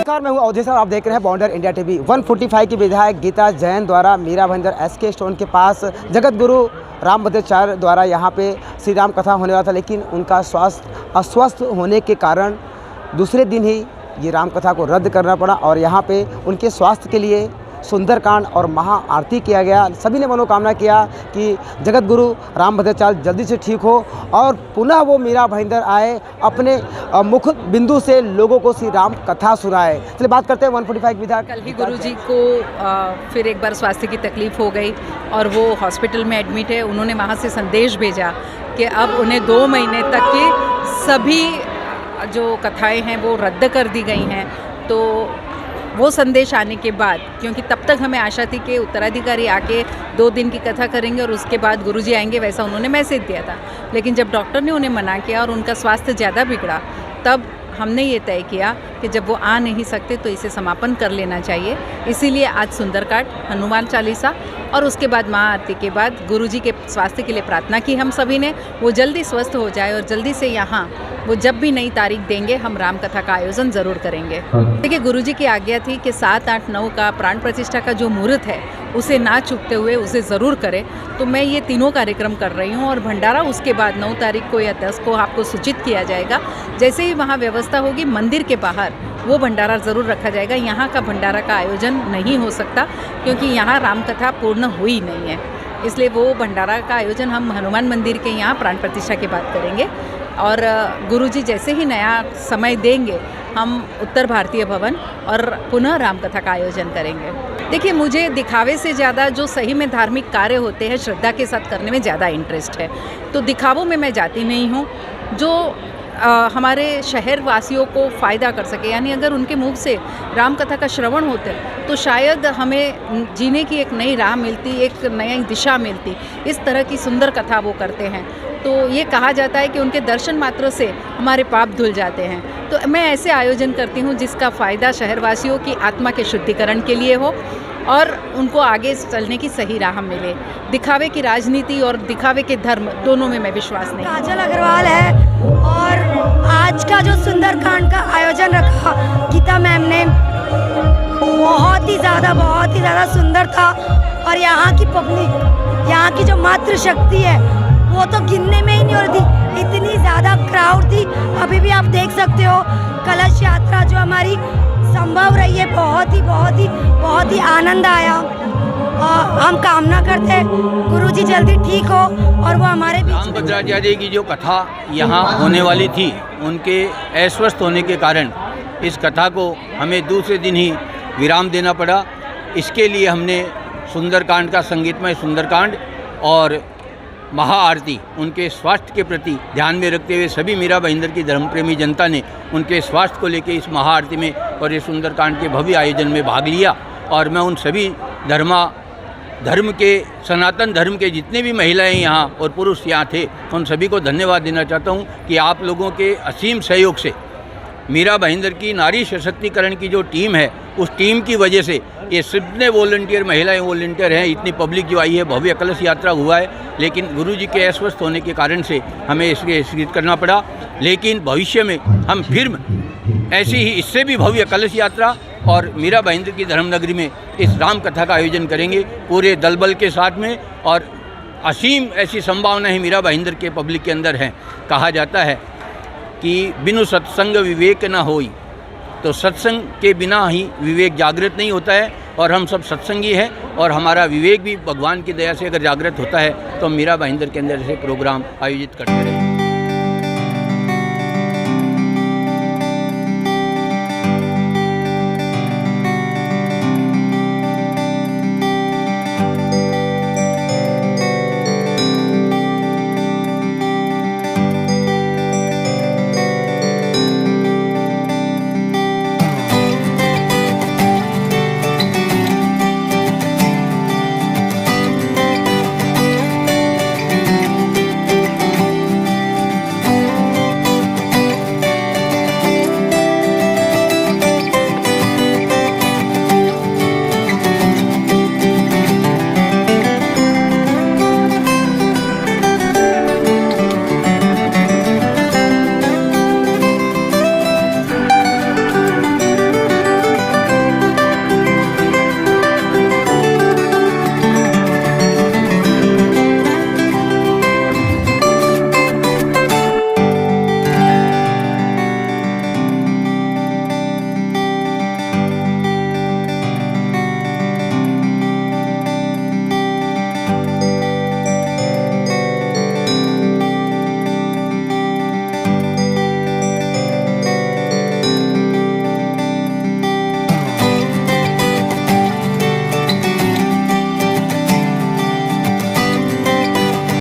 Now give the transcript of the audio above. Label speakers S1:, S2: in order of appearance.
S1: नमस्कार, मैं हूं अवधेश और आप देख रहे हैं बॉन्डर इंडिया टीवी। 145 की विधायक गीता जैन द्वारा मीरा भाईंदर एसके स्टोन के पास जगत गुरु रामभद्राचार्य द्वारा यहां पे श्री राम कथा होने वाला था, लेकिन उनका स्वास्थ्य अस्वस्थ होने के कारण दूसरे दिन ही ये राम कथा को रद्द करना पड़ा और यहाँ पे उनके स्वास्थ्य के लिए सुंदरकांड और महा आरती किया गया। सभी ने मनोकामना किया कि जगत गुरु रामभद्राचार्य जल्दी से ठीक हो और पुनः वो मीरा भाईंदर आए, अपने मुख बिंदु से लोगों को श्री राम कथा सुनाए। चलिए बात करते हैं 145 विधायक।
S2: कल ही गुरुजी को फिर एक बार स्वास्थ्य की तकलीफ हो गई और वो हॉस्पिटल में एडमिट है। उन्होंने वहाँ से संदेश भेजा कि अब उन्हें 2 महीने तक की सभी जो कथाएं हैं वो रद्द कर दी गई हैं। तो वो संदेश आने के बाद, क्योंकि तब तक हमें आशा थी कि उत्तराधिकारी आके 2 दिन की कथा करेंगे और उसके बाद गुरुजी आएंगे, वैसा उन्होंने मैसेज दिया था। लेकिन जब डॉक्टर ने उन्हें मना किया और उनका स्वास्थ्य ज़्यादा बिगड़ा, तब हमने ये तय किया कि जब वो आ नहीं सकते तो इसे समापन कर लेना चाहिए। इसीलिए आज सुंदरकांड, हनुमान चालीसा और उसके बाद महाआरती के बाद गुरुजी के स्वास्थ्य के लिए प्रार्थना की हम सभी ने, वो जल्दी स्वस्थ हो जाए और जल्दी से यहाँ वो जब भी नई तारीख देंगे हम राम कथा का आयोजन ज़रूर करेंगे। देखिए, गुरुजी की आज्ञा थी कि 7, 8, 9 का प्राण प्रतिष्ठा का जो मुहूर्त है उसे ना चूकते हुए उसे ज़रूर करें। तो मैं ये तीनों कार्यक्रम कर रही हूँ और भंडारा उसके बाद 9 तारीख को या 10 को आपको सूचित किया जाएगा। जैसे ही वहाँ व्यवस्था होगी मंदिर के बाहर वो भंडारा ज़रूर रखा जाएगा। यहाँ का भंडारा का आयोजन नहीं हो सकता क्योंकि यहाँ रामकथा पूर्ण हुई नहीं है, इसलिए वो भंडारा का आयोजन हम हनुमान मंदिर के यहाँ प्राण प्रतिष्ठा के बाद करेंगे। और गुरुजी जैसे ही नया समय देंगे हम उत्तर भारतीय भवन और पुनः रामकथा का आयोजन करेंगे। देखिए, मुझे दिखावे से ज़्यादा जो सही में धार्मिक कार्य होते हैं श्रद्धा के साथ करने में ज़्यादा इंटरेस्ट है। तो दिखावों में मैं जाती नहीं हूँ। जो हमारे शहर वासियों को फ़ायदा कर सके, यानी अगर उनके मुख से राम कथा का श्रवण होते तो शायद हमें जीने की एक नई राह मिलती, एक नई दिशा मिलती। इस तरह की सुंदर कथा वो करते हैं। तो ये कहा जाता है कि उनके दर्शन मात्र से हमारे पाप धुल जाते हैं। तो मैं ऐसे आयोजन करती हूँ जिसका फ़ायदा शहरवासियों की आत्मा के शुद्धिकरण के लिए हो और उनको आगे चलने की सही राह मिले। दिखावे की राजनीति और दिखावे के धर्म दोनों में मैं विश्वास नहीं।
S3: काजल अग्रवाल है और आज का जो सुंदरकांड का आयोजन रखा गीता मैम ने, बहुत ही ज़्यादा सुंदर था। और यहाँ की पब्लिक, यहाँ की जो मातृशक्ति है वो तो गिनने में ही नहीं हो रही थी, इतनी ज़्यादा क्राउड थी। अभी भी आप देख सकते हो कलश यात्रा जो हमारी संभव रही है, बहुत ही आनंद आया। और हम कामना करते हैं गुरुजी जल्दी ठीक हो और वो हमारे बीच।
S4: रामभद्राचार्य की जो कथा यहाँ होने वाली थी, उनके अस्वस्थ होने के कारण इस कथा को हमें दूसरे दिन ही विराम देना पड़ा। इसके लिए हमने सुंदरकांड का संगीतमय सुंदरकांड और महाआरती उनके स्वास्थ्य के प्रति ध्यान में रखते हुए सभी मीरा भाईंदर की धर्मप्रेमी जनता ने उनके स्वास्थ्य को लेकर इस महाआरती में और ये सुंदरकांड के भव्य आयोजन में भाग लिया। और मैं उन सभी धर्म के, सनातन धर्म के जितने भी महिलाएं यहाँ और पुरुष यहाँ थे, उन सभी को धन्यवाद देना चाहता हूँ कि आप लोगों के असीम सहयोग से मीरा भाईंदर की नारी सशक्तिकरण की जो टीम है, उस टीम की वजह से ये कितने वॉलंटियर, महिलाएं वॉलंटियर हैं, इतनी पब्लिक जो आई है, भव्य कलश यात्रा हुआ है। लेकिन गुरुजी के अस्वस्थ होने के कारण से हमें इसके स्थगित करना पड़ा। लेकिन भविष्य में हम फिर ऐसी ही इससे भी भव्य कलश यात्रा और मीरा भाईंदर की धर्मनगरी में इस राम कथा का आयोजन करेंगे पूरे दल बल के साथ में। और असीम ऐसी संभावनाएं मीरा भाईंदर के पब्लिक के अंदर हैं। कहा जाता है कि बिनु सत्संग विवेक न होई, तो सत्संग के बिना ही विवेक जागृत नहीं होता है। और हम सब सत्संगी हैं और हमारा विवेक भी भगवान की दया से अगर जागृत होता है तो हम मीरा भाईंदर के अंदर ऐसे प्रोग्राम आयोजित करते रहते हैं।